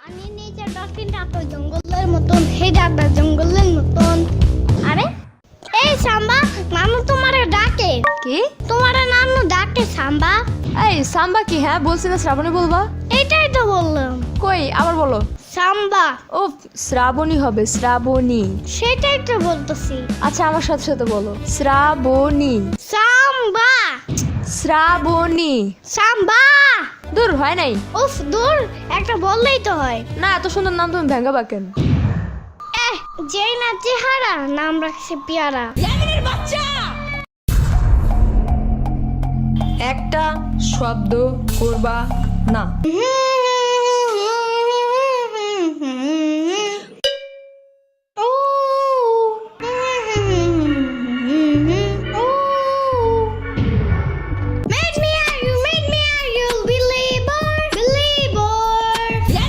পানির নিচে ডলফিনটা তো জঙ্গলের মতন, হেডাটা জঙ্গলের মতন। আরে এই সাম্বা, নানু তোমারে ডাকে। কি? তোমারে নানু ডাকে সাম্বা। এই সাম্বা কি? হ্যাঁ বলছি না শ্রাবণী বলবা। এটাই তো বললাম, কই আবার বলো। সাম্বা। ও শ্রাবণী হবে, শ্রাবণী। সেটাই তো বলতেছি। আচ্ছা আমার সাথে সাথে বলো, শ্রাবণী। সাম্বা, শ্রাবণী। সাম্বা। দূর হয় নাই। উফ দূর, একটা বললেই তো হয়। না এত সুন্দর নাম তুমি ভেঙ্গাবা কেন? যেই না চেহারা, নাম রাখছে পেয়ারা। একটা শব্দ করবা না।